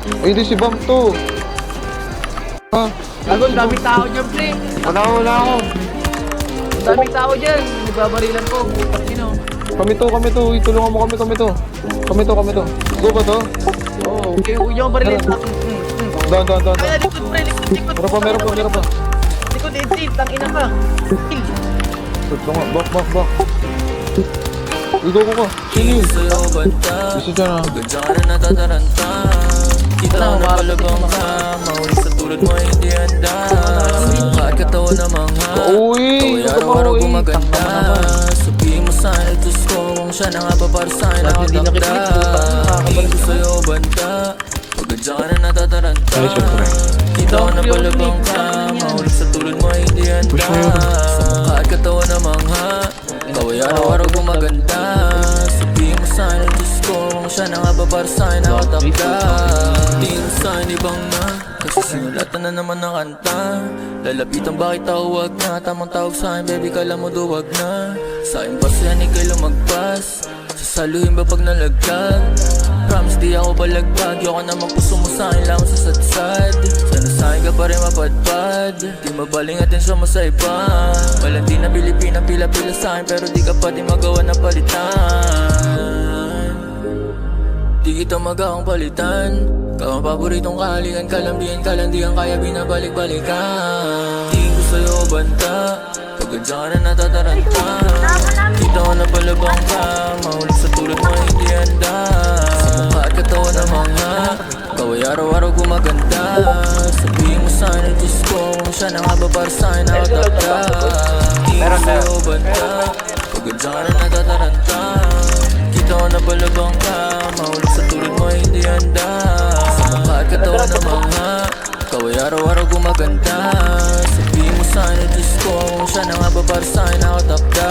Ay, hindi si Bam to. Ha? Gago, ang daming tao dyan, pre. Wala ako. Ang daming tao dyan. Nagbabarilan po. Bukas sino. Kami to. Itulungan mo kami to. Kami to. Go ba to? Oo, okay. Huwag niyo akong barilin. Down. Kaya likod, pre. Likod. Meron pa. Likod, exit. Tangina ka. Ito nga, back. Go. Sino yun? Gusto dyan ah. Gadya ka na natataranta. Kita na palabang ka. Mahuli sa tulad mo hindi handa. Kahit katawan na mga Uy! kaway araw-araw gumaganda. Sabihin mo sana Diyos ko kung siya na nga ba para sa'yo nakatakda. Hindi ko sa'yo banta. Gadya ka na natataranta. Kita ko na palabang ka. Mahuli sa tulad mo hindi handa. Kahit katawan na mga kaway araw-araw gumaganda. Sabihin mo sana Diyos ko kung siya na nga ba para sa'yo nakatakda. Tingin mo sa'yo ibang na kasi sinulatan na naman ng kanta. Lalapitan bakit tawag na tamang tawag sa'yo baby kala mo duwag na. Sa'yo pa siya ni kayo lumagpas. Sasaluhin ba pag nalaglag? Promise di ako balagpag. Yoko naman puso mo sa'kin lang sa sadsad. Sana sa'kin ka pa rin mapadpad. Di mabaling atensyon mo sa iba. Malandi na Pilipina pila-pila sa'kin pero di ka pa di magawa na palitan. Di kita magawang palitan. Ikaw ang paboritong kahalikan. Kalambihan kalandigan kaya binabalik-balikan. Tingin ko sa'yo banta. Pagkadya ka na natataranta. Kita ko na palabang ka. Mahuli sa tulad mo hindi handa. At katawan ng mga kaway araw-araw gumaganda. Sabihin mo sana Diyos ko kung siya na nga ba para sa'yo nakatakda. Tingin ko sa'yo banta. Pagkadya ka na natataranta. Kita ko na balabang ka. Mahuli sa tulad mo hindi handa. At katawan ng mga kaway araw-araw gumaganda. Sabihin mo sana Diyos ko kung siya na nga ba para sa'yo nakatakda.